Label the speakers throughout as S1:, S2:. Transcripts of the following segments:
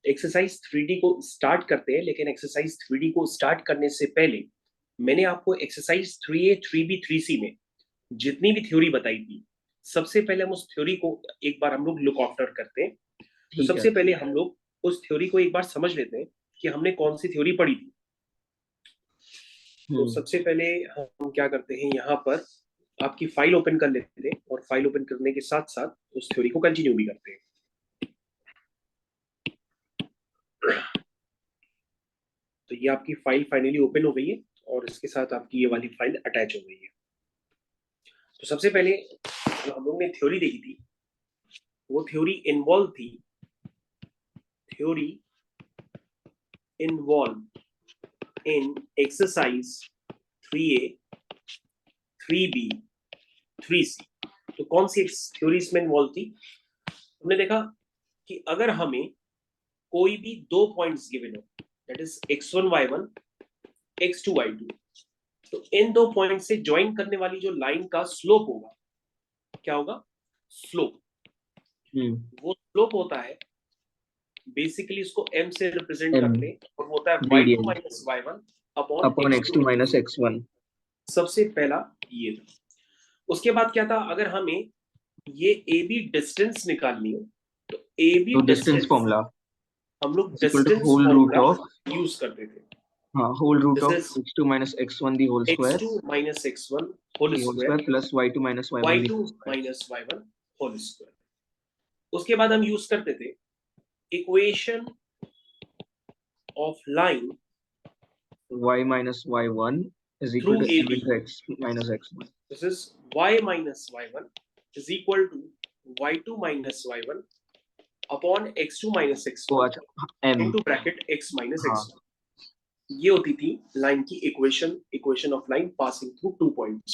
S1: Exercise 3D को start करते हैं, लेकिन एक्सरसाइज 3D को स्टार्ट करने से पहले मैंने आपको एक्सरसाइज 3A 3B 3C में जितनी भी थ्योरी बताई थी, सबसे पहले हम उस थ्योरी को एक बार हम लोग लुक आफ्टर करते हैं। तो सबसे पहले हम लोग उस थ्योरी को एक बार समझ लेते हैं कि हमने कौन सी थ्योरी पढ़ी थी। तो सबसे पहले हम क्या करते हैं, यहाँ पर आपकी फाइल ओपन कर लेते हैं और फाइल ओपन करने के साथ साथ उस थ्योरी को कंटिन्यू भी करते हैं। तो ये आपकी फाइल फाइनली ओपन हो गई है और इसके साथ आपकी ये वाली फाइल अटैच हो गई है। तो सबसे पहले जो हम लोग ने थ्योरी देखी थी, वो थ्योरी इन्वॉल्व थी, theory involve in exercise 3A 3B 3C। तो कौन सी थ्योरी इसमें इन्वॉल्व थी? हमने देखा कि अगर हमें कोई भी दो पॉइंट्स गिवन हो, that is x1 y1 x2 y2, तो इन दो पॉइंट से ज्वाइन करने वाली जो लाइन का स्लोप होगा, क्या होगा? स्लोप। वो स्लोप होता है, बेसिकली इसको m से रिप्रेजेंट करते हैं, और वो होता है y2 minus y1 upon x2 minus x1। सबसे पहला ये था। उसके बाद क्या था, अगर हमें ये AB डिस्टेंस निकालनी हो, तो AB डिस्टेंस फॉर्मूला हम लोग डिस्टेंस फॉर्मूला यूज करते थे।
S2: whole root of x2 minus x1 the whole square,
S1: x2 minus x1 whole square
S2: plus y2 minus y1
S1: y2 minus y1 whole square। उसके बाद हम यूज करते थे equation of line
S2: y minus y1 is equal to m into x minus x1.
S1: This is y minus y1 is equal to y2 minus y1 upon x2 minus x1 into bracket x minus x1। ये होती थी line की equation of line passing through two points.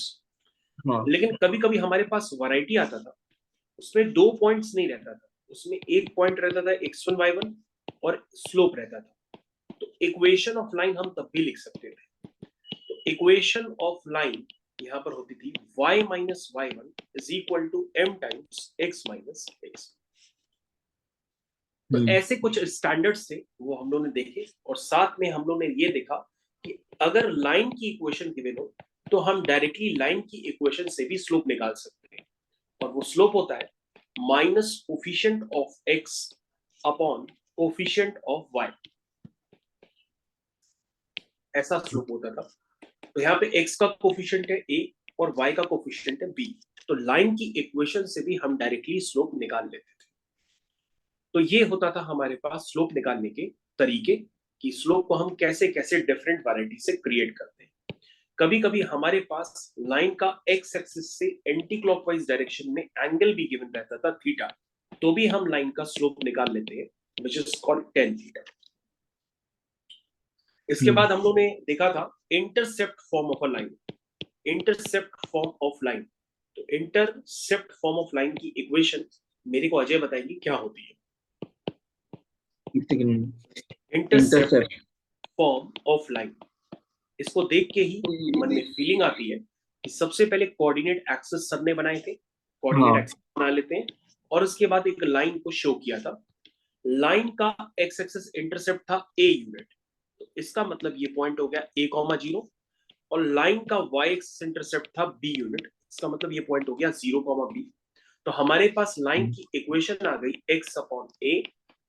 S1: लेकिन कभी कभी हमारे पास variety आता था, उसमें दो पॉइंट्स नहीं रहता था, उसमें एक पॉइंट रहता था x1 y1 और स्लोप रहता था। तो इक्वेशन ऑफ लाइन हम तब भी लिख सकते थे। तो इक्वेशन ऑफ लाइन यहाँ पर होती थी y minus y1 is equal to m times x minus x। तो ऐसे कुछ स्टैंडर्ड्स थे, वो हम लोग ने देखे, और साथ में हम लोग ने ये देखा कि अगर लाइन की इक्वेशन गिवन हो तो हम डायरेक्टली लाइन की इक्वेशन से भी स्लोप निकाल सकते हैं, और वो स्लोप होता है minus coefficient of x upon coefficient of y। ऐसा स्लोप होता था। तो यहाँ पे x का कोफिशिएंट है a और y का कोफिशिएंट है b, तो लाइन की इक्वेशन से भी हम डायरेक्टली स्लोप निकाल लेते थे। तो ये होता था हमारे पास स्लोप निकालने के तरीके, कि स्लोप को हम कैसे कैसे डिफरेंट वैरायटी से क्रिएट करते हैं। कभी कभी हमारे पास लाइन का एक्स एक्सिस से एंटी क्लॉकवाइज डायरेक्शन में एंगल भी गिवन रहता था थीटा, तो भी हम लाइन का स्लोप निकाल लेते हैं, which is called tan theta. इसके बाद हम लोग ने देखा था intercept form of a line. Intercept form of line, तो इंटरसेप्ट फॉर्म ऑफ लाइन की इक्वेशन मेरे को अजय बताएंगे क्या होती है। इंटरसेप्ट फॉर्म ऑफ लाइन, इसको देख के ही मन में फीलिंग आती है कि सबसे पहले कोऑर्डिनेट एक्सिस सर ने बनाए थे, कोऑर्डिनेट एक्सिस बना लेते हैं, और उसके बाद एक लाइन को शो किया था। लाइन का एक्स एक्सिस इंटरसेप्ट था a यूनिट, तो इसका मतलब ये पॉइंट हो गया a,0, और लाइन का y एक्सिस इंटरसेप्ट था b यूनिट, इसका मतलब ये पॉइंट हो गया 0,b। तो हमारे पास लाइन की इक्वेशन आ गई x upon a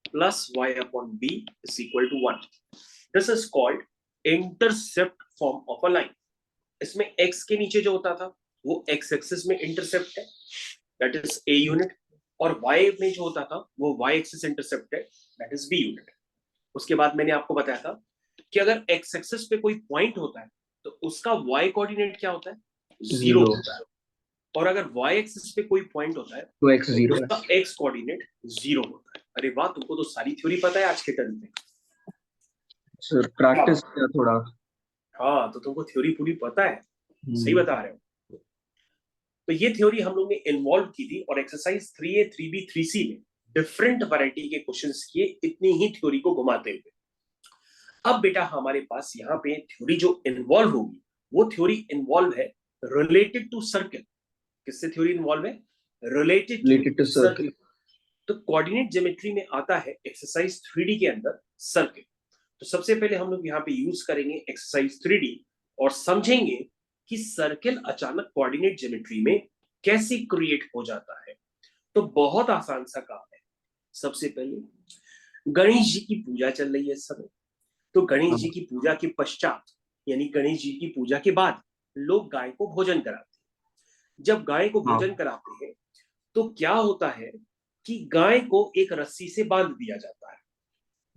S1: plus y upon b is equal to 1। This is called intercept form of a line. इसमें x के नीचे जो होता था वो x एक्सिस में इंटरसेप्ट है, दैट इज a यूनिट, और y में जो होता था वो y एक्सिस इंटरसेप्ट है, दैट इज b यूनिट। उसके बाद मैंने आपको बताया था कि अगर x एक्सिस पे कोई पॉइंट होता है तो उसका y कोऑर्डिनेट क्या होता है? 0 होता है, और अगर y एक्सिस पे कोई पॉइंट होता है तो उसका x कोऑर्डिनेट 0 होता है। अरे वाह, तुमको तो सारी थ्योरी पता है आज के टाइम में।
S2: सर प्रैक्टिस किया थोड़ा।
S1: हाँ, तो तुमको थ्योरी पूरी पता है, सही बता रहे हो। तो ये थ्योरी हम लोग ने इन्वॉल्व की थी, और एक्सरसाइज 3A 3B 3C में डिफरेंट वैरायटी के क्वेश्चंस किए इतनी ही थ्योरी को घुमाते हुए। अब बेटा हमारे पास यहाँ पे थ्योरी जो इन्वॉल्व होगी वो थ्योरी इन्वॉल्व है रिलेटेड टू सर्कल। किससे थ्योरी इन्वॉल्व है? Related to circle. तो कोऑर्डिनेट ज्योमेट्री में आता है एक्सरसाइज 3D के अंदर सर्किल। तो सबसे पहले हम लोग यहाँ पे यूज करेंगे एक्सरसाइज 3D और समझेंगे कि सर्किल अचानक कोऑर्डिनेट ज्योमेट्री में कैसे क्रिएट हो जाता है। तो बहुत आसान सा काम है। सबसे पहले गणेश जी की पूजा चल रही है इस समय। तो गणेश जी की पूजा के पश्चात यानी गणेश जी की पूजा के बाद लोग गाय को भोजन कराते हैं। जब गाय को भोजन कराते हैं तो क्या होता है कि गाय को एक रस्सी से बांध दिया जाता है।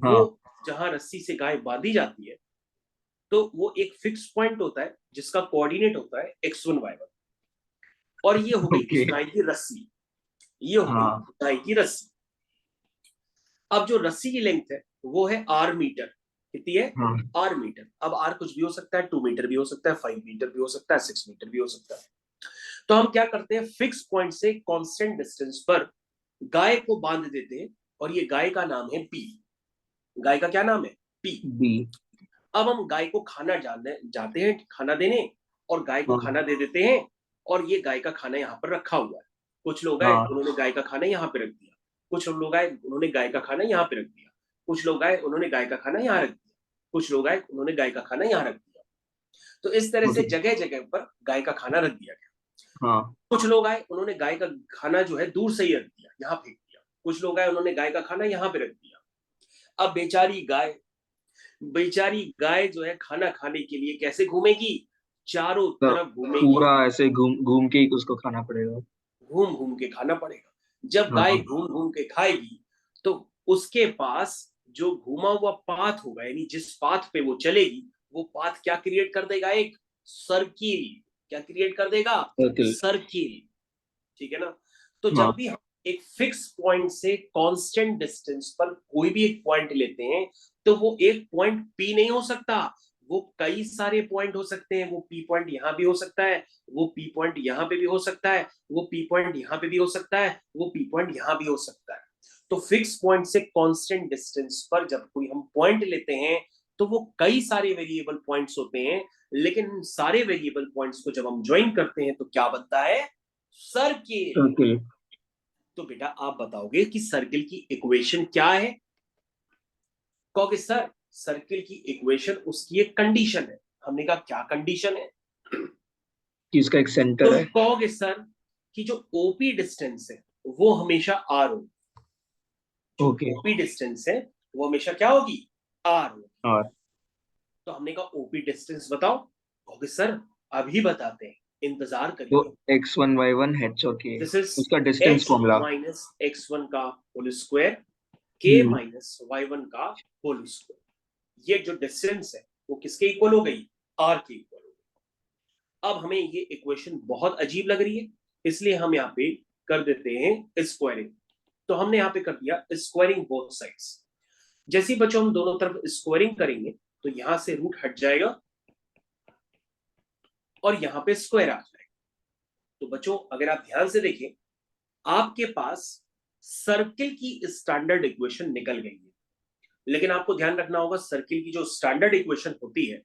S1: वो जहां रस्सी से गाय बांधी जाती है तो वो एक फिक्स पॉइंट होता है जिसका कोऑर्डिनेट होता है x1 y1। और ये हो गई गाय की रस्सी, ये हो गई गाय की रस्सी। अब जो रस्सी की लेंथ है वो है r मीटर। कितनी है? r metre. अब r कुछ भी हो सकता है, 2 मीटर भी हो सकता है, 5 मीटर भी हो सकता है, 6 मीटर भी हो सकता है। तो हम क्या करते हैं, फिक्स पॉइंट से कांस्टेंट डिस्टेंस पर गाय को बांध देते हैं और ये गाय का नाम है P। गाय का क्या नाम है? P। अब हम गाय को खाना जाते हैं खाना देने और गाय को खाना दे देते हैं और ये गाय का खाना यहाँ पर रखा हुआ है। कुछ लोग आए उन्होंने गाय का खाना यहाँ पे रख दिया, कुछ लोग आए उन्होंने गाय का खाना यहाँ पे रख दिया, कुछ लोग आए उन्होंने गाय का खाना यहाँ रख दिया, कुछ लोग आए उन्होंने गाय का खाना यहाँ रख दिया। तो इस तरह से जगह जगह पर गाय का खाना रख दिया गया। कुछ लोग आए उन्होंने गाय का खाना जो है दूर से ही रख दिया, यहाँ फेंक दिया। कुछ लोग आए उन्होंने गाय का खाना यहाँ पे रख दिया। अब बेचारी गाय जो है खाना खाने के लिए कैसे घूमेगी? चारों तरफ घूमेगी,
S2: पूरा ऐसे घूम घूम के ही उसको खाना पड़ेगा,
S1: घूम घूम के खाना पड़ेगा। जब गाय घूम घूम के खाएगी तो उसके पास जो घूमा हुआ पाथ होगा यानी जिस पाथ पे वो चलेगी वो पाथ क्या क्रिएट कर देगा? एक सर्किल। क्या क्रिएट कर देगा? सर्किल। ठीक है ना? तो जब भी हम एक फिक्स पॉइंट से कांस्टेंट डिस्टेंस पर कोई भी एक पॉइंट लेते हैं तो वो एक पॉइंट P नहीं हो सकता, वो कई सारे पॉइंट हो सकते हैं। वो P पॉइंट यहां भी हो सकता है, वो P पॉइंट यहां पे भी हो सकता है, वो P पॉइंट यहां पे भी हो सकता है, वो P पॉइंट यहां भी हो सकता है। तो फिक्स पॉइंट से कांस्टेंट डिस्टेंस पर जब कोई हम पॉइंट लेते हैं तो वो कई सारे वेरिएबल पॉइंट्स होते हैं, लेकिन सारे वेरिएबल पॉइंट्स को जब हम ज्वाइन करते हैं तो क्या बनता है? सर्किल। तो बेटा आप बताओगे कि सर्किल की इक्वेशन क्या है? कहोगे सर सर्किल की इक्वेशन उसकी एक कंडीशन है। हमने कहा क्या कंडीशन है?
S2: कि इसका एक सेंटर है।
S1: तो कहोगे सर कि जो ओपी डिस्टेंस है वो हमेशा आर होगी। ओपी डिस्टेंस है वो हमेशा क्या होगी? आर होगी। तो हमने कहा ओपी डिस्टेंस बताओ। कहोगे सर अभी बताते हैं, इंतजार करिए।
S2: तो x1 y1 h और k
S1: दिस इज
S2: उसका डिस्टेंस फॉर्मूला
S1: माइनस x1 का whole square k minus y1 का होल स्क्वायर। ये जो डिस्टेंस है वो किसके इक्वल हो गई? r के इक्वल हो गई। अब हमें ये इक्वेशन बहुत अजीब लग रही है इसलिए हम यहाँ पे कर देते हैं स्क्वायरिंग। तो हमने यहाँ पे कर दिया स्क्वायरिंग बोथ साइड्स। जैसे ही बच्चों हम दोनों तरफ स्क्वायरिंग करेंगे तो यहां से रूट हट जाएगा और यहाँ पे स्क्वायर आ जाएगा। तो बच्चों अगर आप ध्यान से देखें आपके पास सर्किल की स्टैंडर्ड इक्वेशन निकल गई है, लेकिन आपको ध्यान रखना होगा सर्किल की जो स्टैंडर्ड इक्वेशन होती है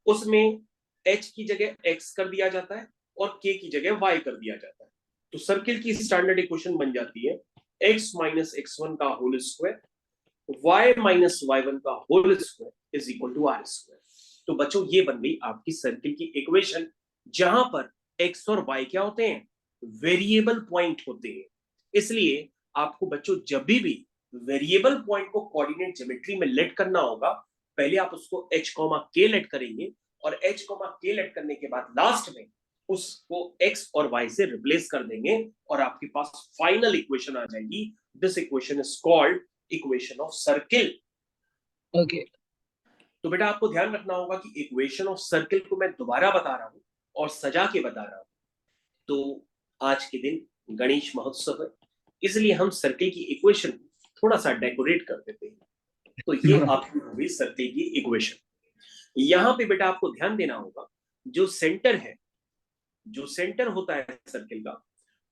S1: उसमें h की जगह x कर दिया जाता है और k की जगह y कर दिया जाता है। तो सर्किल की स्टैंडर्ड इक्वेशन बन जाती है x माइनस x1 का whole square y minus y1 का whole square is equal to r square. तो बच्चों ये बन गई आपकी सर्किल की इक्वेशन, जहां पर x और y क्या होते हैं? वेरिएबल पॉइंट होते हैं। इसलिए आपको बच्चों जब भी वेरिएबल पॉइंट को कोऑर्डिनेट ज्योमेट्री में लेट करना होगा पहले आप उसको h, k लेट करेंगे और h, k लेट करने के बाद लास्ट में उसको x और y से रिप्लेस कर देंगे और आपके पास फाइनल इक्वेशन आ जाएगी। This equation is called equation of circle.
S2: Okay.
S1: तो बेटा आपको ध्यान रखना होगा कि इक्वेशन ऑफ सर्किल को मैं दोबारा बता रहा हूं और सजा के बता रहा हूं। तो आज के दिन गणेश महोत्सव है इसलिए हम सर्किल की इक्वेशन थोड़ा सा डेकोरेट कर देते हैं। तो ये आपकी हो गई सर्किल की इक्वेशन। यहां पे बेटा आपको ध्यान देना होगा जो सेंटर है, जो सेंटर होता है सर्किल का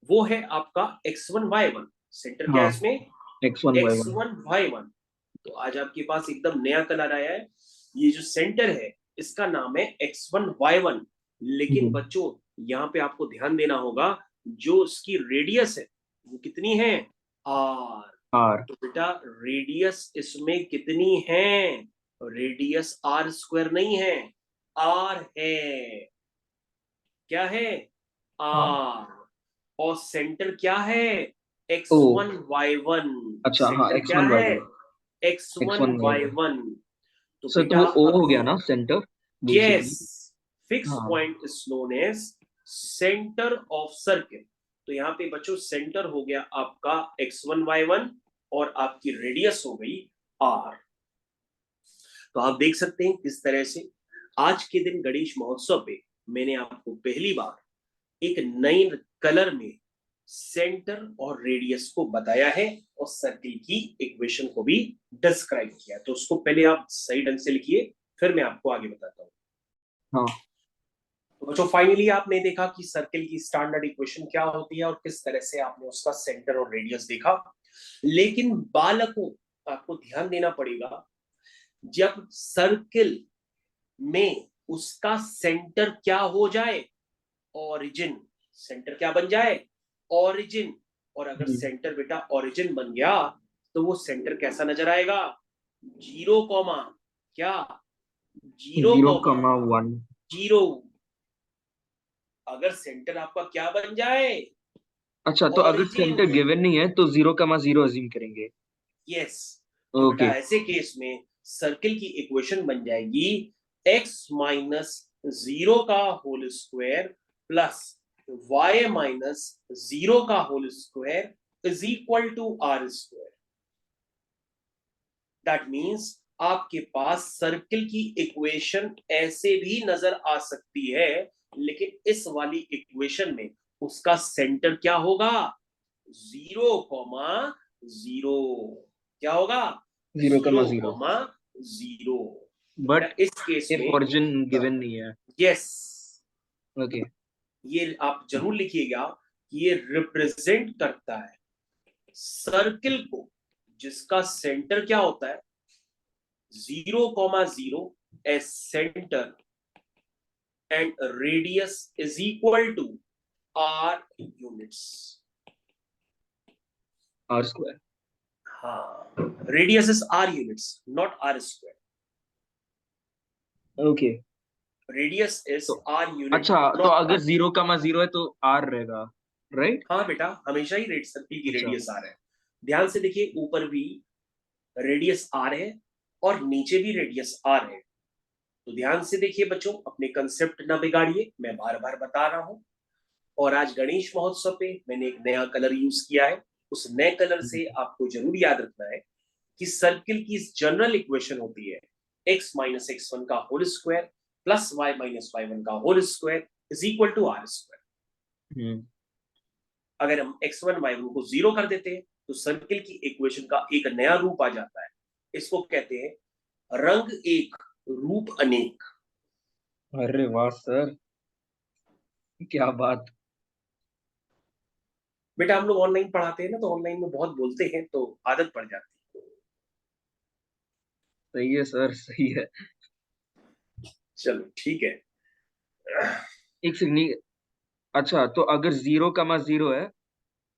S1: वो है आपका x1 y1। सेंटर क्या है इसमें? x1 y1। तो आज आपके पास एकदम नया कलर आया है। ये जो सेंटर है इसका नाम है x1 y1। लेकिन बच्चों यहाँ पे आपको ध्यान देना होगा जो इसकी रेडियस है वो कितनी है? आर। तो बेटा रेडियस इसमें कितनी है? रेडियस आर स्क्वायर नहीं है, आर है। क्या है? आर। और सेंटर क्या है? x1y1।
S2: अच्छा, हाँ,
S1: सेंटर क्या है?
S2: x1y1 x1y1।
S1: x1y1। तो
S2: सर, तो
S1: बेटा
S2: वो ओ हो
S1: अभी
S2: गया ना सेंटर
S1: यस,
S2: बेसिकली।
S1: फिक्स
S2: हाँ,
S1: point is known as centre of circle. तो यहाँ पे बच्चों सेंटर हो गया आपका x1y1 और आपकी रेडियस हो गई r। तो आप देख सकते हैं किस तरह से आज के दिन गणेश महोत्सव पे मैंने आपको पहली बार एक नई कलर में सेंटर और रेडियस को बताया है और सर्किल की इक्वेशन को भी डिस्क्राइब किया। तो उसको पहले आप सही ढंग से लिखिए, फिर मैं आपको आगे बताता हूँ।
S2: हाँ,
S1: तो बच्चों फाइनली आपने देखा कि सर्किल की स्टैंडर्ड इक्वेशन क्या होती है और किस तरह से आपने उसका सेंटर और रेडियस देखा। लेकिन बालकों, आपको ध्यान देना पड़ेगा, जब सर्किल में उसका सेंटर क्या हो जाए? ओरिजिन। सेंटर क्या बन जाए? ओरिजिन। और अगर सेंटर बेटा ओरिजिन बन गया तो वो सेंटर कैसा नजर आएगा? जीरो कॉमा क्या? जीरो
S2: 0,1।
S1: जीरो। अगर सेंटर आपका क्या बन जाए?
S2: अच्छा, तो अगर
S1: ओरिजिन।
S2: सेंटर गिवन नहीं है तो 0,0 अज्यूम करेंगे।
S1: यस। तो बेटा
S2: ओके।
S1: ऐसे केस में सर्किल की इक्वेशन बन जाएगी x माइनस जीरो का whole square plus y minus zero का whole square is equal to are square. That means आपके पास सर्किल की इक्वेशन ऐसे भी नजर आ सकती है, लेकिन इस वाली इक्वेशन में उसका सेंटर क्या होगा? Zero comma zero. क्या होगा?
S2: 0,0
S1: 0,0। तो बेटा
S2: बट
S1: इस केस
S2: इफ
S1: में
S2: ओरिजिन गिवन नहीं है।
S1: Yes,
S2: okay.
S1: ये आप जरूर लिखिएगा कि ये रिप्रेजेंट करता है सर्किल को जिसका सेंटर क्या होता है? 0,0 as center and radius is equal to R units.
S2: R square.
S1: हाँ, radius is R units not R square.
S2: Okay.
S1: Radius is
S2: तो
S1: आर यूनिट
S2: अच्छा, तो
S1: नॉट
S2: अगर
S1: आर।
S2: 0,0 है तो आर रहेगा, राइट?
S1: हाँ बेटा, हमेशा ही रेड सर्किल की
S2: अच्छा।
S1: रेडियस आर है। ध्यान से देखिए, ऊपर भी रेडियस आर है और नीचे भी रेडियस आर है। तो ध्यान से देखिए बच्चों, अपने कंसेप्ट ना बिगाड़िए, मैं बार बार बता रहा हूं। और आज गणेश महोत्सव पे मैंने एक नया कलर यूज किया है। उस नए कलर से आपको जरूर याद रखना है कि सर्किल की जनरल इक्वेशन होती है x माइनस x1 का whole square plus y minus y1 का whole square is equal to are square. अगर हम x1 y1 को जीरो कर देते हैं तो सर्किल की इक्वेशन का एक नया रूप आ जाता है। इसको कहते हैं रंग एक रूप अनेक।
S2: अरे वाह सर, क्या बात।
S1: बेटा हम लोग ऑनलाइन पढ़ाते हैं ना, तो ऑनलाइन में बहुत बोलते हैं तो आदत पड़ जाती है।
S2: सही है सर, सही है।
S1: चलो ठीक है।
S2: एक सेकंड। अच्छा, तो अगर 0,0 है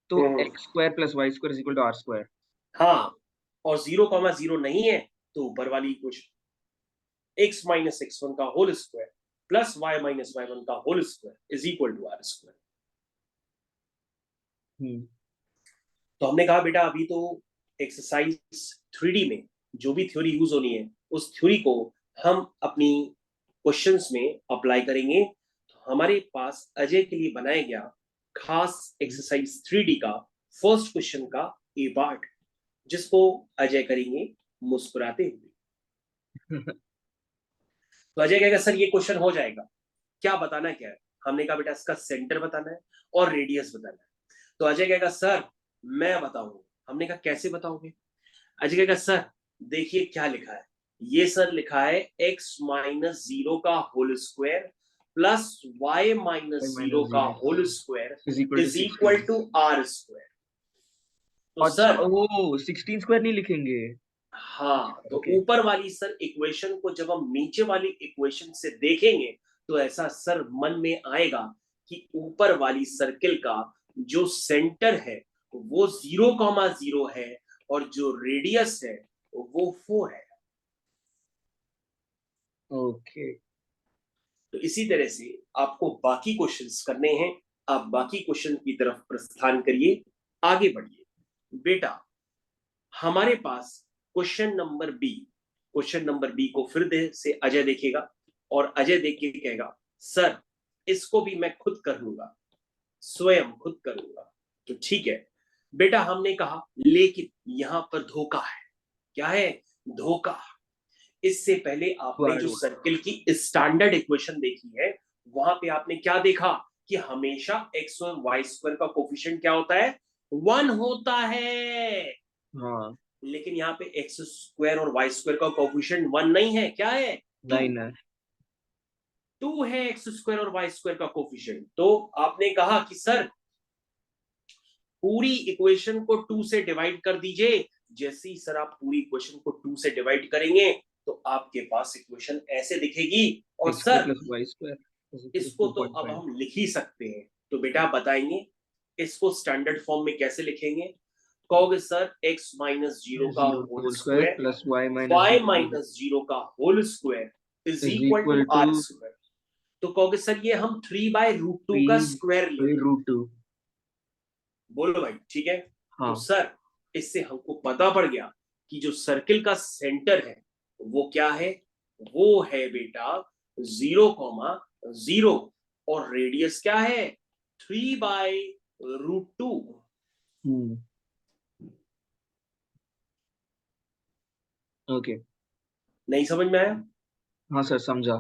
S2: तो
S1: hmm,
S2: x square plus y square is equal to are square.
S1: हाँ, और 0,0 नहीं है तो ऊपर वाली इक्वेशन x माइनस x1 का whole square plus y minus y1 का whole square is equal to are square. तो हमने कहा बेटा अभी तो एक्सरसाइज 3D में जो भी थ्योरी यूज होनी है उस थ्योरी को हम अपनी क्वेश्चंस में अप्लाई करेंगे। तो हमारे पास अजय के लिए बनाया गया खास एक्सरसाइज 3D का फर्स्ट क्वेश्चन का ए पार्ट, जिसको अजय करेंगे मुस्कुराते हुए। तो अजय कहेगा सर ये क्वेश्चन हो जाएगा, क्या बताना क्या है? हमने कहा बेटा इसका सेंटर बताना है और रेडियस बताना है। तो अजय कहेगा सर मैं बताऊंगा। हमने कहा कैसे बताओगे? अजय कहेगा सर देखिए क्या लिखा है, ये सर लिखा है x माइनस जीरो का whole square plus y minus
S2: y
S1: zero
S2: minus
S1: का
S2: zero
S1: whole square
S2: is equal to
S1: is equal
S2: 16।
S1: To are square. तो
S2: अच्छा,
S1: सर
S2: ओ 16 स्क्वायर नहीं लिखेंगे?
S1: हाँ, तो
S2: ओके।
S1: ऊपर वाली सर इक्वेशन को जब हम नीचे वाली इक्वेशन से देखेंगे तो ऐसा सर मन में आएगा कि ऊपर वाली सर्किल का जो सेंटर है वो 0,0 है और जो रेडियस है वो 4 है।
S2: ओके
S1: तो इसी तरह से आपको बाकी क्वेश्चंस करने हैं। आप बाकी क्वेश्चन की तरफ प्रस्थान करिए, आगे बढ़िए। बेटा हमारे पास क्वेश्चन नंबर बी को फिर से अजय देखेगा और अजय देख के कहेगा सर इसको भी मैं खुद कर लूंगा, स्वयं खुद करूंगा। तो ठीक है बेटा, हमने कहा लेकिन यहां पर धोखा है। क्या है? धोखा। इससे पहले आपने जो सर्किल की स्टैंडर्ड इक्वेशन देखी है वहां पे आपने क्या देखा कि हमेशा एक्स और वाई स्क्वायर का कोफिशिएंट क्या होता है? 1 होता है।
S2: हाँ
S1: लेकिन यहाँ पे एक्स स्क्वायर और वाई स्क्वायर का कोफिशिएंट 1 नहीं है, क्या है?
S2: 9 है।
S1: 2 है एक्स स्क्वायर और वाई स्क्वायर का कोफिशिएंट। तो आपने कहा कि सर पूरी इक्वेशन को 2 से डिवाइड कर दीजिए। जैसे ही सर आप पूरी इक्वेशन को 2 से डिवाइड करेंगे तो आपके पास इक्वेशन ऐसे दिखेगी। और सर इसको तो अब हम लिख ही सकते हैं। तो बेटा बताएंगे इसको स्टैंडर्ड फॉर्म में कैसे लिखेंगे? कहोगे सर x माइनस 0 का whole square
S2: plus y
S1: y minus 0 का whole square is equal to are square. तो कहोगे सर ये हम 3/√2 का स्क्वायर ले
S2: √2।
S1: बोलो भाई ठीक है।
S2: हाँ।
S1: तो सर इससे हमको पता पड़ गया कि जो सर्किल का सेंटर है वो क्या है? वो है बेटा 0,0 और रेडियस क्या है? 3/√2।
S2: ओके
S1: नहीं समझ में आया?
S2: हाँ सर समझा।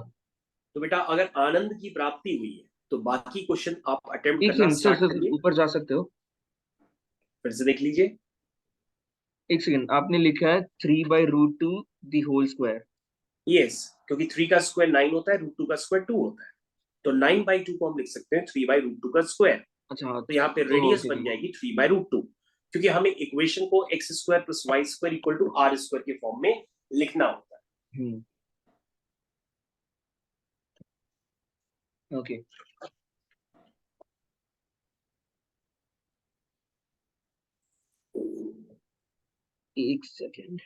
S1: तो बेटा अगर आनंद की प्राप्ति हुई है तो बाकी क्वेश्चन आप अटेम्प्ट
S2: एक
S1: करना
S2: सेकंड सर,
S1: स्टार्ट
S2: सर
S1: करिए।
S2: ऊपर जा सकते हो?
S1: फिर से देख लीजिए।
S2: एक सेकंड, आपने लिखा है 3/√2 दी होल स्क्वायर।
S1: यस, क्योंकि 3 का स्क्वायर 9 होता है, √2 का स्क्वायर 2 होता है। तो 9/2 को हम लिख सकते हैं 3/√2 का स्क्वायर।
S2: अच्छा हाँ
S1: तो यहाँ पे रेडियस
S2: ओके
S1: बन
S2: ठीक है।
S1: जाएगी 3/√2, क्योंकि हमें इक्वेशन को x square plus y square equal to are square के फॉर्म में लिखना होता है।
S2: ओके एक सेकंड।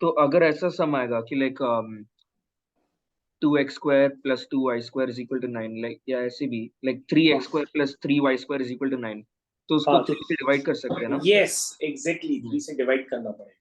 S2: तो अगर ऐसा सम आएगा कि like 2x² plus 2y² is equal to 9, like या ऐसे भी like 3x² plus 3y² is equal to 9, तो उसको
S1: हाँ
S2: 3 से डिवाइड कर सकते हैं ना?
S1: यस एग्जैक्टली, 3 से डिवाइड करना पड़ेगा।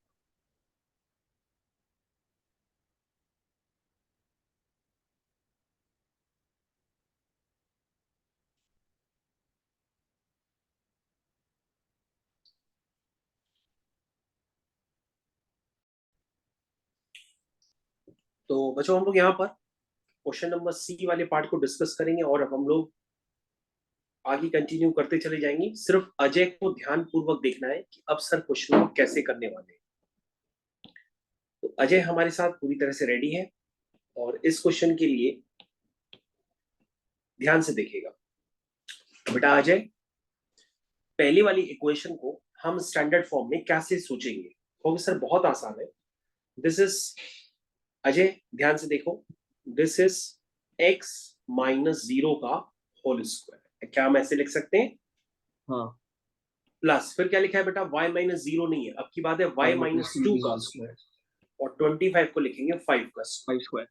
S1: तो बच्चों हम लोग यहाँ पर क्वेश्चन नंबर सी वाले पार्ट को डिस्कस करेंगे और अब हम लोग आगे कंटिन्यू करते चले जाएंगे। सिर्फ अजय को ध्यान पूर्वक देखना है कि अब सर क्वेश्चन को कैसे करने वाले हैं। तो अजय हमारे साथ पूरी तरह से रेडी है और इस क्वेश्चन के लिए ध्यान से देखेगा। बेटा अजय, पहली वाली इक्वेशन को हम स्टैंडर्ड फॉर्म में कैसे सोचेंगे? क्योंकि सर बहुत आसान है। दिस इज, अजय ध्यान से देखो, दिस इज x माइनस 0 का होल स्क्वायर। क्या हम ऐसे लिख सकते हैं?
S2: हाँ।
S1: प्लस फिर क्या लिखा है बेटा? y माइनस 0 नहीं है, अब की बात है y माइनस 2 का स्क्वायर। और 25 को लिखेंगे 5 का स्क्वायर।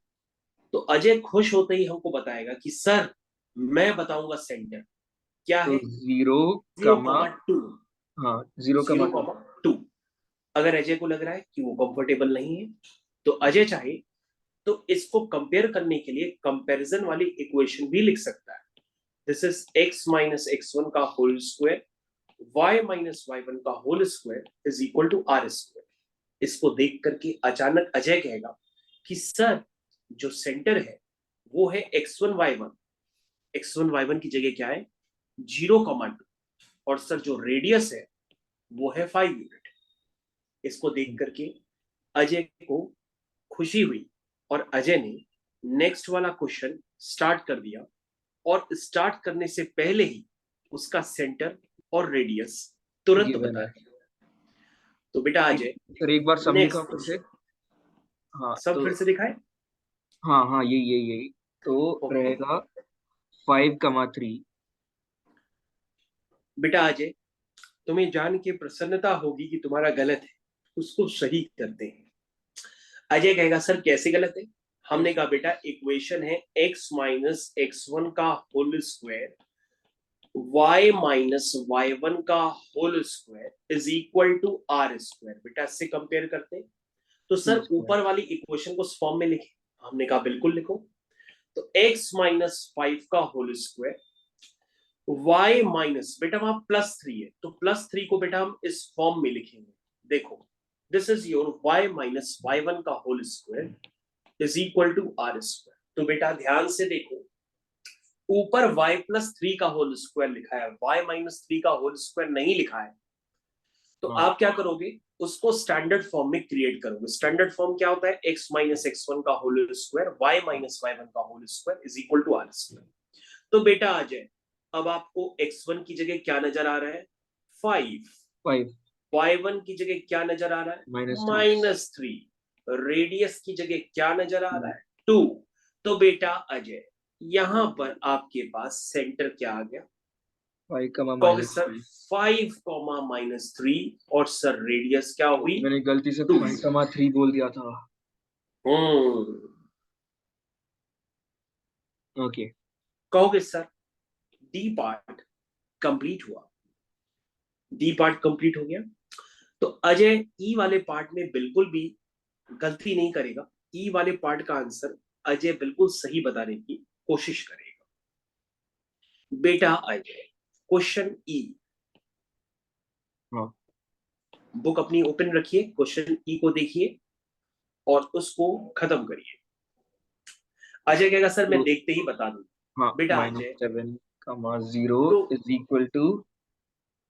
S1: तो अजय खुश होते ही हमको बताएगा कि सर मैं बताऊंगा सेंटर क्या है?
S2: 0,2। हाँ
S1: 0,2। अगर अजय को लग रहा है कि वो कंफर्टेबल नहीं है तो अजय चाहे तो इसको कंपेयर करने के लिए कंपैरिजन वाली इक्वेशन भी लिख सकता है। This is x minus x1 का whole square y minus y1 का whole square is equal to are square. इसको देख करके अचानक अजय कहेगा कि सर जो सेंटर है वो है x1 y1 की जगह क्या है? 0,2। और सर जो रेडियस है वो है 5 यूनिट। इसको देख करके अजय को खुशी हुई और अजय ने नेक्स्ट वाला क्वेश्चन स्टार्ट कर दिया और स्टार्ट करने से पहले ही उसका सेंटर और रेडियस तुरंत बता दिया। तो बेटा अजय
S2: सर एक बार सब लिखा
S1: नेक्स्ट
S2: फिर से। हाँ
S1: सब
S2: तो
S1: फिर से दिखाए।
S2: हाँ हाँ यही यही यही तो रहेगा 5,3।
S1: बेटा अजय, तुम्हें जान के प्रसन्नता होगी कि तुम्हारा गलत है, उसको सही करते हैं। अजय कहेगा सर कैसे गलत है? हमने कहा बेटा इक्वेशन है x माइनस x1 का whole square y minus y1 का whole square is equal to are square. बेटा इससे कंपेयर करते हैं तो सर ऊपर वाली इक्वेशन को इस फॉर्म में लिखे। हमने कहा बिल्कुल लिखो। तो x माइनस 5 का होल स्क्वायर y माइनस, बेटा वहां +3 है तो +3 को बेटा हम इस फॉर्म में लिखेंगे। देखो this is your y minus y1 का whole square is equal to are square. तो बेटा ध्यान से देखो, ऊपर y+3 का होल स्क्वायर लिखा है, y-3 का होल स्क्वायर नहीं लिखा है। तो आप क्या करोगे, उसको स्टैंडर्ड फॉर्म में क्रिएट करोगे। स्टैंडर्ड फॉर्म क्या होता है? x माइनस x1 का whole square y minus y1 का whole square is equal to are square. तो बेटा आ जाए, अब आपको x1 की जगह क्या नजर आ रहा है? 5। y1 की जगह क्या नजर आ रहा है? -3। रेडियस की जगह क्या नजर आ रहा है? 2। तो बेटा अजय यहां पर आपके पास सेंटर क्या आ गया?
S2: 5,
S1: सर 5, -3 और सर रेडियस क्या हुई?
S2: मैंने गलती से 5,3 बोल दिया था। ओके।
S1: कहोगे सर डी पार्ट कंप्लीट हुआ, डी पार्ट कंप्लीट हो गया। तो अजय ई वाले पार्ट में बिल्कुल भी गलती नहीं करेगा। ई वाले पार्ट का आंसर अजय बिल्कुल सही बताने की कोशिश करेगा। बेटा अजय क्वेश्चन ई, बुक अपनी ओपन रखिए, क्वेश्चन ई को देखिए और उसको खत्म करिए। अजय कहेगा सर मैं देखते ही बता दूं। बेटा Ajay
S2: -7,0 is equal to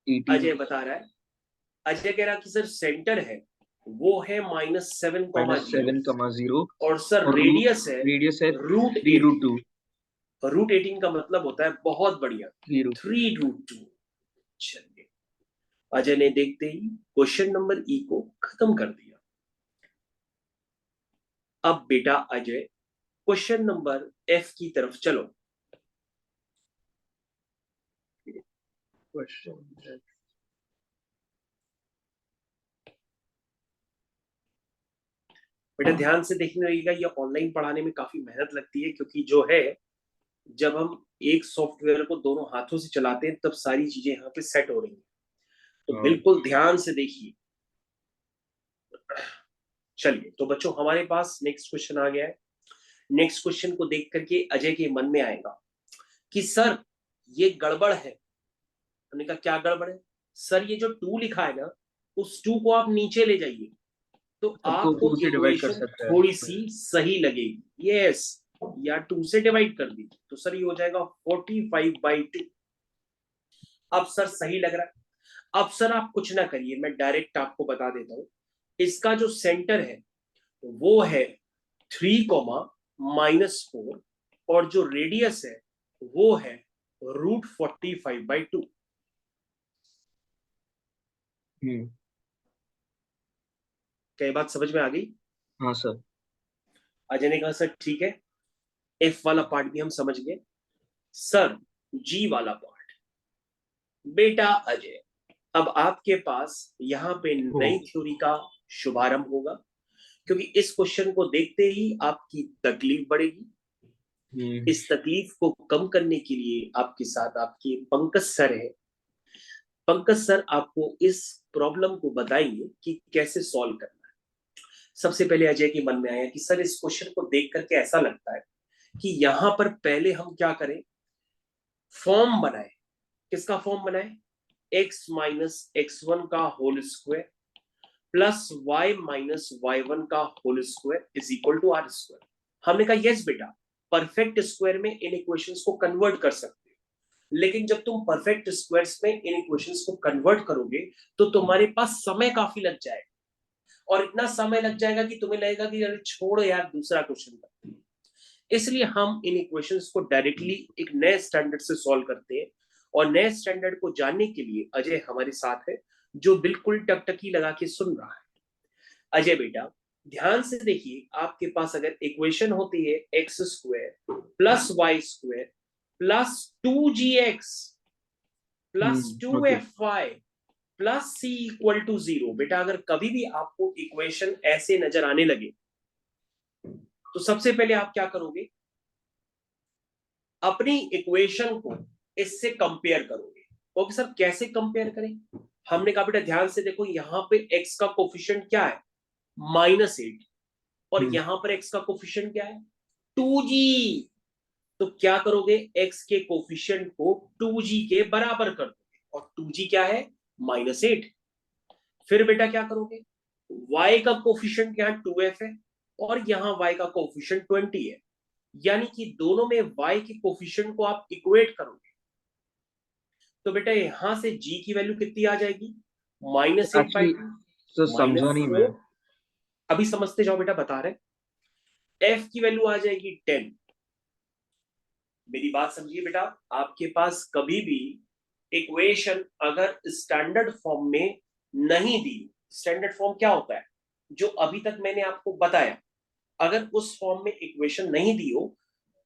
S2: 18।
S1: Ajay बता रहा है, अजय कह रहा कि सर सेंटर है वो है -7,0 और सर रेडियस है √18। √18 का मतलब होता है बहुत बढ़िया 3√2। चलिए अजय ने देखते ही क्वेश्चन नंबर ई को खत्म कर दिया। अब बेटा अजय क्वेश्चन नंबर एफ की तरफ चलो। बेटा ध्यान से देखने लगेगा, ये ऑनलाइन पढ़ाने में काफी मेहनत लगती है क्योंकि जो है जब हम एक सॉफ्टवेयर को दोनों हाथों से चलाते हैं तब सारी चीजें यहाँ पे सेट हो रही हैं। तो बिल्कुल ध्यान से देखिए। चलिए तो बच्चों हमारे पास नेक्स्ट क्वेश्चन आ गया है। नेक्स्ट क्वेश्चन को देख करके अजय के मन में आएगा कि सर ये गड़बड़ है। हमने कहा क्या गड़बड़ है? सर ये जो 2 लिखा है ना, उस 2 को आप नीचे ले जाइए तो आपको इक्वेशन थोड़ी सी सही लगेगी। यस, या 2 से डिवाइड कर दीजिए तो सर ये हो जाएगा 45/2। अब सर सही लग रहा है। अब सर आप कुछ ना करिए, मैं डायरेक्ट आपको बता देता हूं। इसका जो सेंटर है वो है 3, -4 और जो रेडियस है वो है √45/2। क्या ये बात समझ में आ गई?
S2: हाँ सर।
S1: अजय ने कहा सर ठीक है, एफ वाला पार्ट भी हम समझ गए। सर जी वाला पार्ट, बेटा अजय अब आपके पास यहाँ पे नई थ्योरी का शुभारंभ होगा क्योंकि इस क्वेश्चन को देखते ही आपकी तकलीफ बढ़ेगी। इस तकलीफ को कम करने के लिए आपके साथ आपके पंकज सर है। पंकज सर आपको इस प्रॉब्लम को बताएंगे कि कैसे सॉल्व करना है। सबसे पहले अजय के मन में आया कि सर इस क्वेश्चन को देख करके ऐसा लगता है कि यहां पर पहले हम क्या करें, फॉर्म बनाए। किसका फॉर्म बनाए? x माइनस x1 का whole square plus y minus y1 का whole square is equal to are square. हमने कहा यस बेटा, परफेक्ट स्क्वायर में इन इक्वेशंस को कन्वर्ट कर सकते हो, लेकिन जब तुम परफेक्ट स्क्वायर्स में इन इक्वेशंस को कन्वर्ट करोगे तो तुम्हारे पास समय काफी लग जाएगा और इतना समय लग जाएगा कि तुम्हें लगेगा कि अरे छोड़ो यार दूसरा क्वेश्चन करते हैं। इसलिए हम इन इक्वेशंस को डायरेक्टली एक नए स्टैंडर्ड से सॉल्व करते हैं और नए स्टैंडर्ड को जानने के लिए अजय हमारे साथ है जो बिल्कुल टकटकी लगा के सुन रहा है। अजय बेटा ध्यान से देखिए, आपके पास अगर इक्वेशन होती है x square plus y square plus 2gx plus two
S2: okay.
S1: F y plus c equal to 0, बेटा अगर कभी भी आपको इक्वेशन ऐसे नजर आने लगे तो सबसे पहले आप क्या करोगे, अपनी इक्वेशन को इससे कंपेयर करोगे। ओके सर, कैसे कंपेयर करें? हमने कहा बेटा ध्यान से देखो, यहां पे x का कोफिशिएंट क्या है, -8, और यहां पर x का कोफिशिएंट क्या है, 2g। तो क्या करोगे, x के कोफिशिएंट को 2g के बराबर कर दोगे, और 2g क्या है, -8। फिर बेटा क्या करोगे, y का कोफिशिएंट यहाँ 2f है और यहाँ y का कोफिशिएंट 20 है, यानी कि दोनों में y के कोफिशिएंट को आप इक्वेट करोगे। तो बेटा यहां से g की वैल्यू कितनी आ जाएगी, -8/2
S2: सर समझा नहीं मैं।
S1: -4। अभी समझते जाओ बेटा, बता रहे, f की वैल्यू आ जाएगी 10। मेरी बात समझिए बेटा, आपके पास कभी भी इक्वेशन अगर स्टैंडर्ड फॉर्म में नहीं दी, स्टैंडर्ड फॉर्म क्या होता है, जो अभी तक मैंने आपको बताया, अगर उस फॉर्म में इक्वेशन नहीं दी हो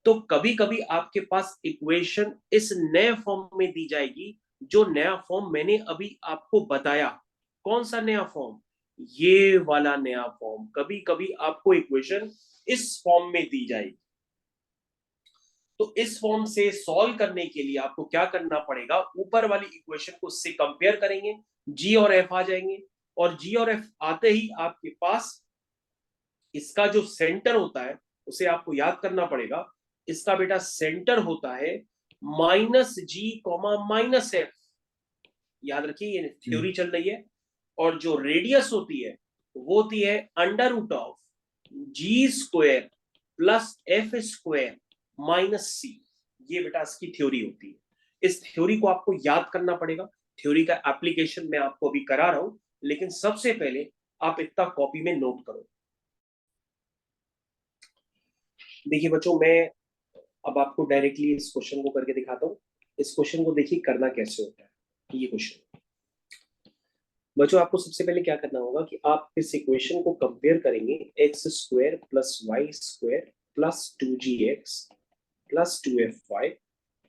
S1: तो कभी कभी आपके पास इक्वेशन इस नए फॉर्म में दी जाएगी, जो नया फॉर्म मैंने अभी आपको बताया। कौन सा नया फॉर्म, ये वाला नया फॉर्म, कभी कभी आपको इक्वेशन इस फॉर्म में दी जाएगी। तो इस फॉर्म से सॉल्व करने के लिए आपको क्या करना पड़ेगा, ऊपर वाली इक्वेशन को उससे कंपेयर करेंगे, जी और एफ आ जाएंगे, और जी और एफ आते ही आपके पास इसका जो सेंटर होता है उसे आपको याद करना पड़ेगा। इसका बेटा सेंटर होता है -g, -f। याद रखिए, ये थ्योरी चल रही है। और जो रेडियस होती है वो होती है √g² प्लस f² -c। ये बेटा इसकी थ्योरी होती है। इस थ्योरी को आपको याद करना पड़ेगा। थ्योरी का एप्लीकेशन मैं आपको अभी करा रहा हूं, लेकिन सबसे पहले आप इतना कॉपी में नोट करो। देखिए बच्चों, मैं अब आपको डायरेक्टली इस क्वेश्चन को करके दिखाता हूँ। इस क्वेश्चन को देखिए करना कैसे होता है। ये क्वेश्चन बच्चों, आपको सबसे पहले क्या करना होगा कि आप इस इक्वेशन को कंपेयर करेंगे, x² plus y² plus 2gx plus 2fy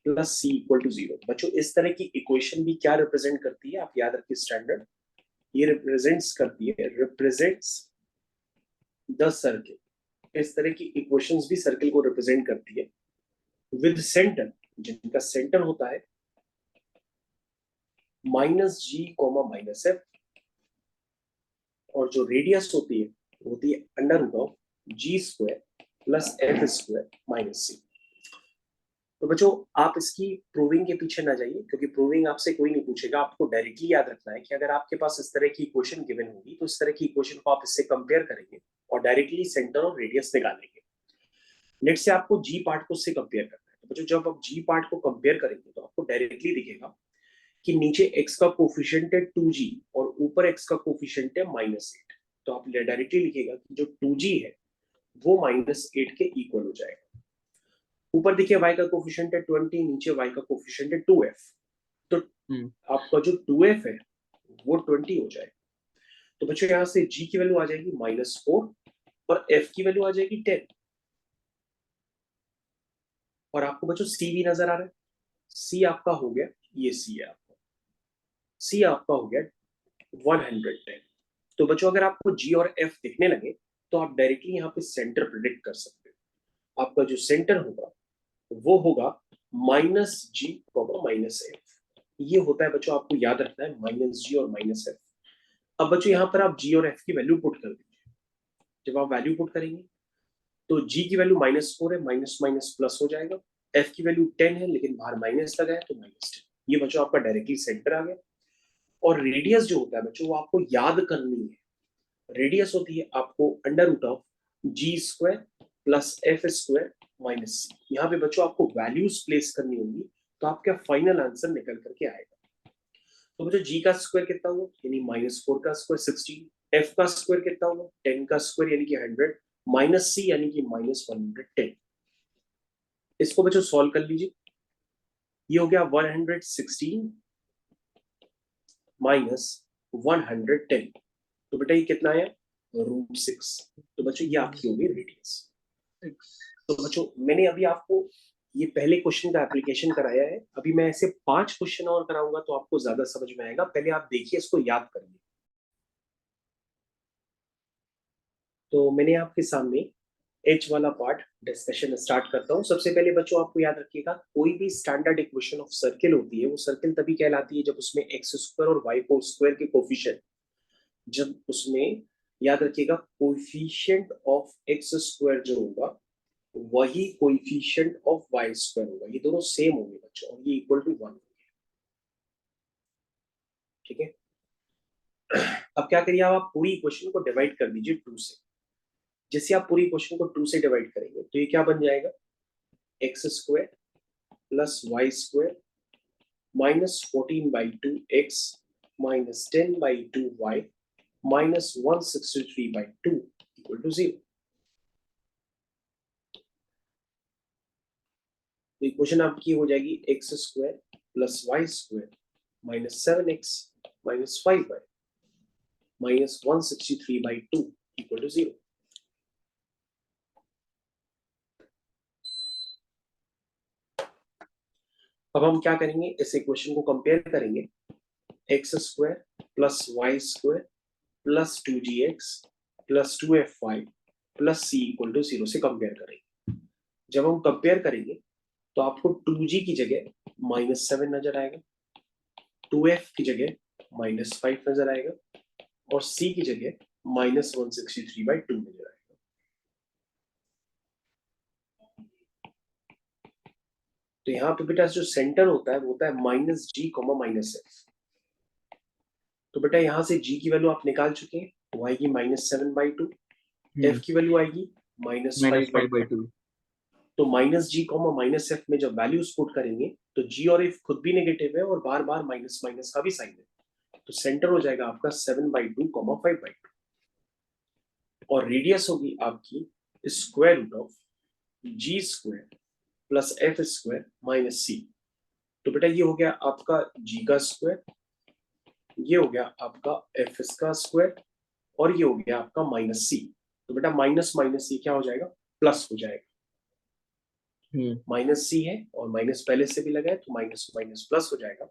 S1: plus c equal to 0। बच्चों इस तरह की इक्वेशन भी क्या रिप्रेजेंट करती है, आप याद रखिए स्टैंडर्ड, ये रिप्रेजेंट्स द सर्किल। इस तरह की इक्वेशंस भी सर्किल को रिप्रेजेंट करती है विद सेंटर, जिनका सेंटर होता है -g, और जो रेडियस होती है वो होती है √g² प्लस f² - c। तो बच्चों आप इसकी प्रूविंग के पीछे ना जाइए, क्योंकि प्रूविंग आपसे कोई नहीं पूछेगा। आपको डायरेक्टली याद रखना है कि अगर आपके पास इस तरह की इक्वेशन गिवन होगी तो इस तरह की इक्वेशन को आप इससे कंपेयर करेंगे और डायरेक्टली सेंटर और रेडियस निकालेंगे। नेक्स्ट से आपको जी पार्ट को उससे कंपेयर करना है। तो बच्चों जब आप जी पार्ट को कंपेयर करेंगे तो आपको डायरेक्टली दिखेगा कि नीचे x का कोफिशिएंट है 2g और ऊपर x का कोफिशिएंट है -8। तो आप डायरेक्टली लिखेगा कि जो 2g है वो -8 के इक्वल हो जाएगा। ऊपर देखिए y का कोफिशिएंट है 20, नीचे y का कोफिशिएंट है 2f। तो आपका जो 2f है वो 20 हो जाएगा। तो बच्चों यहां से g की वैल्यू आ जाएगी -4 और f की वैल्यू आ जाएगी 10। और आपको बच्चों c भी नजर आ रहा है, c आपका हो गया, ये c है आपका, c आपका हो गया 110। तो बच्चों अगर आपको g और f दिखने लगे तो आप डायरेक्टली यहाँ पे सेंटर प्रिडिक्ट कर सकते हो। आपका जो सेंटर होगा वो होगा -g, -f। ये होता है बच्चों, आपको याद रखना है -g और -f। अब बच्चों यहाँ पर आप g और f की वैल्यू पुट कर दीजिए। जब आप वैल्यू पुट करेंगे तो g की वैल्यू -4 है, माइनस माइनस प्लस हो जाएगा। f की वैल्यू 10 है लेकिन बाहर माइनस लगा है तो -10। ये बच्चों आपका डायरेक्टली सेंटर आ गया। और रेडियस जो होता है बच्चों वो आपको याद करनी है। रेडियस होती है आपको √g² प्लस f² - c। यहाँ पे बच्चों आपको वैल्यूज प्लेस करनी होंगी तो आपका फाइनल आंसर निकल करके आएगा। तो बच्चों g का स्क्वायर कितना हुआ, यानी -4 का स्क्वायर 16, f का स्क्वायर कितना हुआ 10 का स्क्वायर यानी कि 100, -c यानी कि -110। इसको बच्चों सॉल्व कर लीजिए। ये हो गया 116 - 110। तो बेटा ये कितना आया √6। तो बच्चों ये आपकी होगी रेडियस। तो बच्चों मैंने अभी आपको ये पहले क्वेश्चन का एप्लीकेशन कराया है, अभी मैं ऐसे 5 क्वेश्चन और कराऊंगा तो आपको ज्यादा समझ में आएगा। पहले आप देखिए, इसको याद करिए। तो मैंने आपके सामने एच वाला पार्ट डिस्कशन स्टार्ट करता हूँ। सबसे पहले बच्चों आपको याद रखिएगा, कोई भी स्टैंडर्ड इक्वेशन ऑफ सर्किल होती है, वो सर्किल तभी कहलाती है जब उसमें एक्स स्क्वायर और वाई को स्क्वायर के कोफिशिएंट, जब उसमें याद रखिएगा कोफिशिएंट ऑफ एक्स स्क्वायर जो होगा वही कोफिशिएंट ऑफ वाई स्क्वायर होगा। ये दोनों सेम होंगे बच्चों और ये इक्वल टू 1 होंगे। ठीक है, अब क्या करिए, आप पूरी इक्वेशन को डिवाइड कर दीजिए 2 से। जैसे आप पूरी इक्वेशन को 2 से डिवाइड करेंगे तो ये क्या बन जाएगा, x square plus y square minus 14/2x minus 10/2y minus 163/2 equal to 0। तो इक्वेशन आपकी हो जाएगी x square plus y square minus 7x minus 5y minus 163/2 equal to 0। अब हम क्या करेंगे, इस इक्वेशन को कंपेयर करेंगे, x square plus y square plus 2gx plus 2fy plus c equal to 0 से कंपेयर करेंगे। जब हम कंपेयर करेंगे तो आपको 2g की जगह -7 नजर आएगा, 2f की जगह -5 नजर आएगा और c की जगह -163/2 नजर आएगा। तो यहाँ पे बेटा जो सेंटर होता है वो होता है -g, -f। तो बेटा यहाँ से g की वैल्यू आप निकाल चुके हैं, वो आएगी -7/2, f की वैल्यू आएगी -5/2। तो -g, -f में जब वैल्यूज पुट करेंगे तो g और f खुद भी नेगेटिव है और बार बार माइनस माइनस का भी साइन है, तो सेंटर हो जाएगा आपका 7/2, 5/2 और रेडियस होगी आपकी square root of g square plus f square minus c। तो बेटा ये हो गया आपका g का स्क्वायर, ये हो गया आपका f का स्क्वायर और ये हो गया आपका माइनस c। तो बेटा माइनस माइनस ये क्या हो जाएगा, प्लस हो जाएगा। माइनस सी है और माइनस पहले से भी लगा है तो माइनस माइनस प्लस हो जाएगा।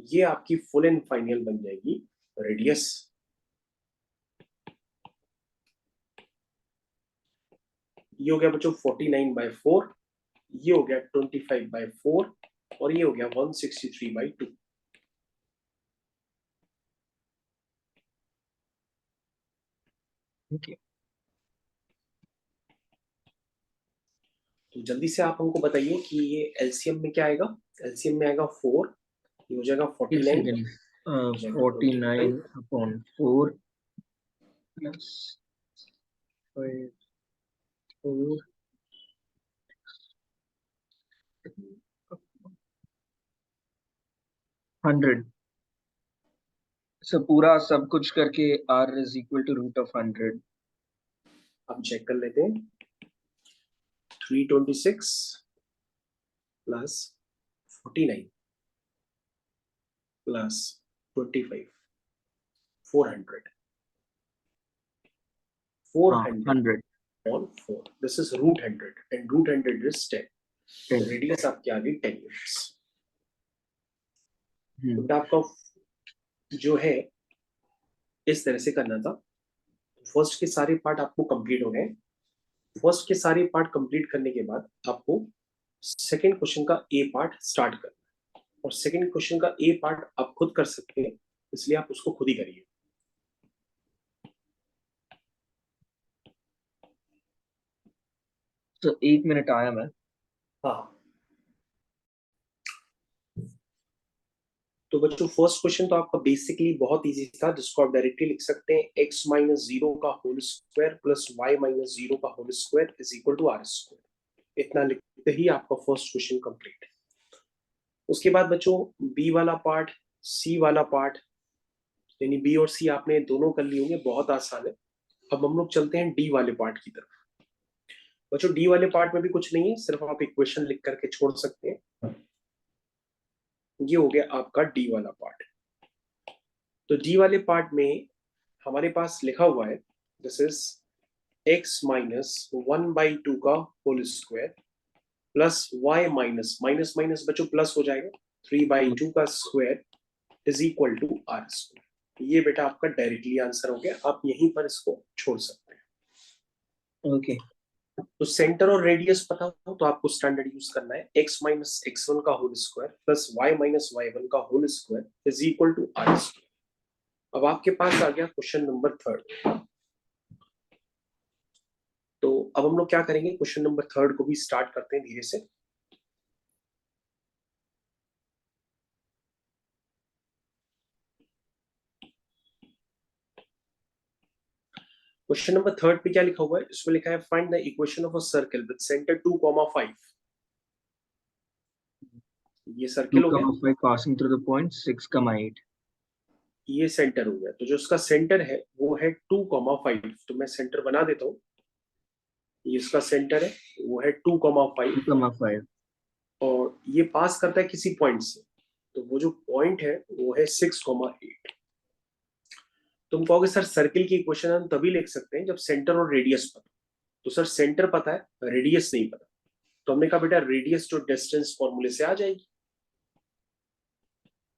S1: ये आपकी फुल एंड फाइनल बन जाएगी रेडियस। ये हो गया बच्चों 49/4, ये हो गया 25/4 और ये हो गया 163/2।
S2: ओके,
S1: तो जल्दी से आप हमको बताइए कि ये एलसीएम में क्या आएगा। एलसीएम में आएगा 4, ये हो जाएगा 49,
S2: 49/4 प्लस 4 100। सो पूरा सब कुछ करके r इज इक्वल टू √100।
S1: अब चेक कर लेते हैं, 326 plus 49 plus 25, 400 on 4. This is √100 and √100 is 10. तो रेडियस आपकी आ गई 10 यूनिट्स। तो आपका जो है इस तरह से करना था। फर्स्ट के सारे पार्ट आपको कंप्लीट हो गए। फर्स्ट के सारे पार्ट कंप्लीट करने के बाद आपको सेकंड क्वेश्चन का ए पार्ट स्टार्ट करना है और सेकंड क्वेश्चन का ए पार्ट आप खुद कर सकते हैं, इसलिए आप उसको खुद ही करिए।
S2: तो 1 मिनट आया मैं।
S1: हाँ, तो बच्चों फर्स्ट क्वेश्चन तो आपका बेसिकली बहुत इजी था, जिसको आप डायरेक्टली लिख सकते हैं x माइनस 0 का whole square plus y minus 0 का whole square is equal to r square. इतना लिखते ही आपका फर्स्ट क्वेश्चन कंप्लीट है। उसके बाद बच्चों बी वाला पार्ट, सी वाला पार्ट, यानी बी और सी आपने दोनों कर लिए होंगे, बहुत आसान है। अब हम लोग चलते हैं डी वाले पार्ट की तरफ। बच्चों डी वाले पार्ट में भी कुछ नहीं है, सिर्फ आप इक्वेशन लिख करके छोड़ सकते हैं। ये हो गया आपका डी वाला पार्ट। तो डी वाले पार्ट में हमारे पास लिखा हुआ है दिस इज x माइनस 1/2 का whole square plus y minus minus minus बच्चों प्लस हो जाएगा 3/2 का square is equal to r square. ये बेटा आपका डायरेक्टली आंसर हो गया, आप यहीं पर इसको छोड़ सकते हैं।
S2: ओके
S1: तो सेंटर और रेडियस पता हो तो आपको स्टैंडर्ड यूज करना है, x माइनस x1 का whole square plus y minus y1 का whole square is equal to r square. अब आपके पास आ गया क्वेश्चन नंबर 3। तो अब हम लोग क्या करेंगे, क्वेश्चन नंबर 3 को भी स्टार्ट करते हैं धीरे से। क्वेश्चन नंबर 3 पे क्या लिखा हुआ है, इसमें लिखा है find the equation of a circle with centre 2,5। ये
S2: 2,
S1: सर्किल हो गया,
S2: 5 passing through the point 6, 8.
S1: ये सेंटर हो गया। तो जो उसका सेंटर है वो है 2,5। तो मैं सेंटर बना देता हूँ, ये इसका सेंटर है वो है 2,5
S2: 5.
S1: और ये पास करता है किसी पॉइंट से। तो वो जो पॉइंट है वो है 6,8। तुम कहोगे सर सर्किल की इक्वेशन हम तभी लिख सकते हैं जब सेंटर और रेडियस पता। तो सर सेंटर पता है, रेडियस नहीं पता। तो हमने कहा बेटा रेडियस जो डिस्टेंस फॉर्मूले से आ जाएगी,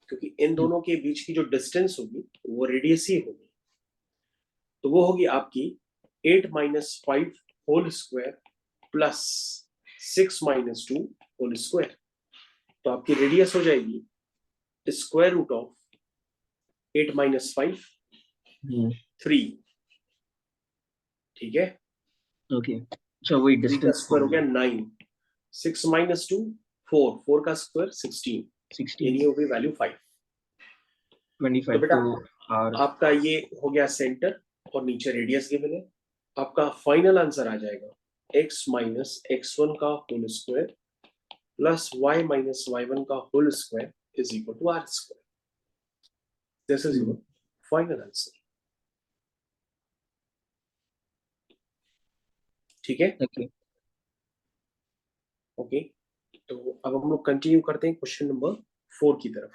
S1: क्योंकि इन दोनों के बीच की जो डिस्टेंस होगी वो रेडियस ही होगी। तो वो होगी आपकी 8 minus 5 whole square plus 6 minus 2 whole square. तो आपकी रेडियस हो जाएगी स्क्वायर रूट ऑफ 8 माइनस 5 3। ठीक है,
S2: ओके अच्छा वही
S1: 3 का
S2: डिस्टेंस
S1: स्क्वायर हो गया 9, 6 माइनस 2 4, 4 का स्क्वायर 16,
S2: 16
S1: यानी हो गई वैल्यू 5।
S2: 25
S1: तो बेटा
S2: तो r
S1: आपका ये हो गया सेंटर और नीचे रेडियस गिवन है। आपका फाइनल आंसर आ जाएगा x माइनस x1 का whole square plus y minus y1 का whole square is equal to r square. This is your final answer. ठीक है,
S2: ओके
S1: ओके। तो अब हम लोग कंटिन्यू करते हैं क्वेश्चन नंबर 4 की तरफ।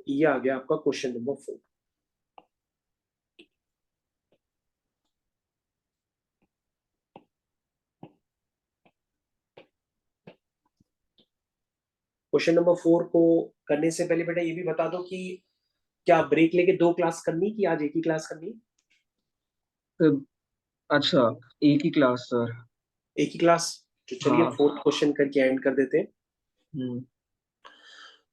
S1: ये आ गया आपका क्वेश्चन नंबर 4। क्वेश्चन नंबर 4 को करने से पहले बेटा ये भी बता दो कि क्या ब्रेक लेके 2 क्लास करनी कि आज एक ही क्लास करनी है?
S2: तो अच्छा एक ही क्लास सर
S1: एक ही क्लास। तो चलिए
S2: हाँ
S1: 4th क्वेश्चन करके एंड कर देते हैं।
S2: हम्म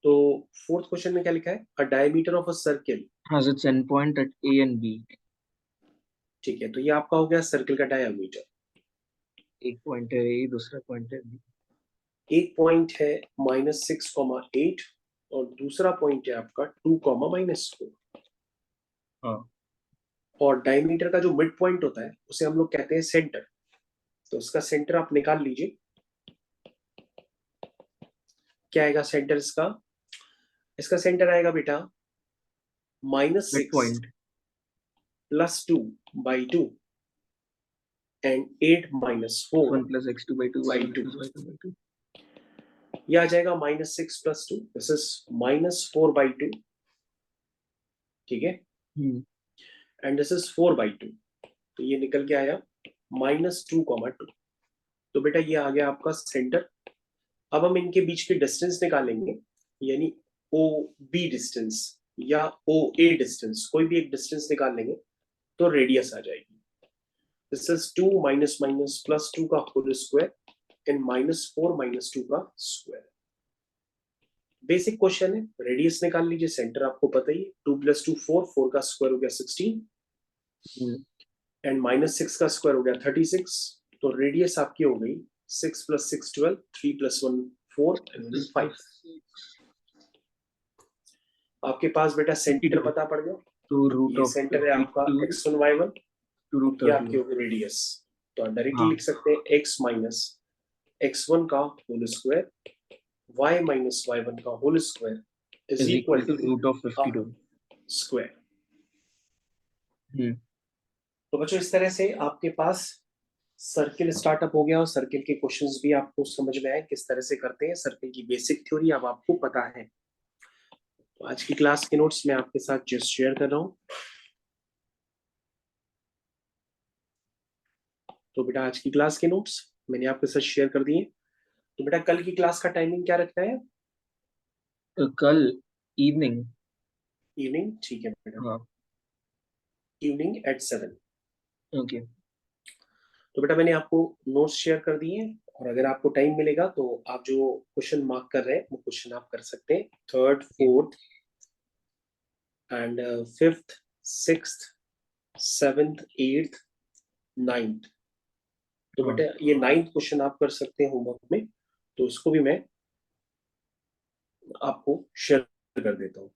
S1: तो 4th क्वेश्चन में क्या लिखा है, a diameter of a circle.
S2: has its endpoint at A and B।
S1: ठीक है, तो ये आपका हो गया सर्किल का डायमीटर।
S2: एक पॉइंट है A दूसरा पॉइंट है B।
S1: एक पॉइंट है -6,8 और दूसरा पॉइंट है आपका 2,-4।
S2: हाँ
S1: और डायमीटर का जो मिड पॉइंट होता है उसे हम लोग कहते हैं सेंटर। तो उसका सेंटर आप निकाल लीजिए। क्या आएगा सेंटर इसका? इसका सेंटर आएगा बेटा
S2: mid
S1: -6
S2: point
S1: plus 2/2 and 8 minus 4
S2: x1 plus x2 by 2
S1: by
S2: y1
S1: two.
S2: plus y2 by 2।
S1: ये आ जाएगा -6 प्लस 2, दिस इज -4/2। ठीक है, एंड दिस इज 4/2। तो ये निकल के आया -2,2। तो बेटा ये आ गया आपका सेंटर। अब हम इनके बीच की डिस्टेंस निकालेंगे, यानी ओ बी डिस्टेंस या ओ ए डिस्टेंस, कोई भी एक डिस्टेंस निकाल लेंगे तो रेडियस आ जाएगी। This is 2 minus minus plus 2 का होल स्क्वायर एंड -4 -2 का स्क्वायर। बेसिक क्वेश्चन है, रेडियस निकाल लीजिए, सेंटर आपको पता ही है 2 + 2 4, 4 का स्क्वायर हो गया 16 एंड -6 का स्क्वायर हो गया 36। तो रेडियस आपकी हो गई 6 + 6 12, 3 + 1 4 एंड 5। आपके पास बेटा सेंटर पता पड़ गया।
S2: तो रूट
S1: ये
S2: ऑफ
S1: सेंटर है आपका
S2: 52
S1: x1 y1,
S2: टू रूट
S1: ये आपकी
S2: 31।
S1: होगी रेडियस। तो आप डायरेक्टली
S2: हाँ
S1: लिख सकते हैं x माइनस x1 का whole square y minus y1 का whole square is
S2: is
S1: equal
S2: equal to
S1: to
S2: root of 52।
S1: Square. तो बच्चों इस तरह से आपके पास सर्किल स्टार्टअप हो गया और सर्किल के क्वेश्चंस भी आपको समझ में आए किस तरह से करते हैं। सर्किल की बेसिक थ्योरी अब आपको पता है। तो आज की क्लास के नोट्स मैं आपके साथ जस्ट शेयर कर रहा हूँ। तो बेटा आज की क्लास के नोट्स मैंने आपके साथ शेयर कर दिए। तो बेटा कल की क्लास का टाइमिंग क्या रखना है?
S2: तो कल इवनिंग।
S1: इवनिंग, ठीक है बेटा,
S2: हाँ
S1: इवनिंग एट 7।
S2: ओके।
S1: तो बेटा मैंने आपको नोट्स शेयर कर दिए हैं, और अगर आपको टाइम मिलेगा तो आप जो क्वेश्चन मार्क कर रहे हैं वो क्वेश्चन आप कर सकते हैं। Third, fourth and fifth, sixth, seventh, eighth, ninth. तो
S2: हाँ
S1: बेटा ये नाइन्थ क्वेश्चन आप कर सकते हैं होमवर्क में, तो इसको भी मैं आपको शेयर कर देता हूँ।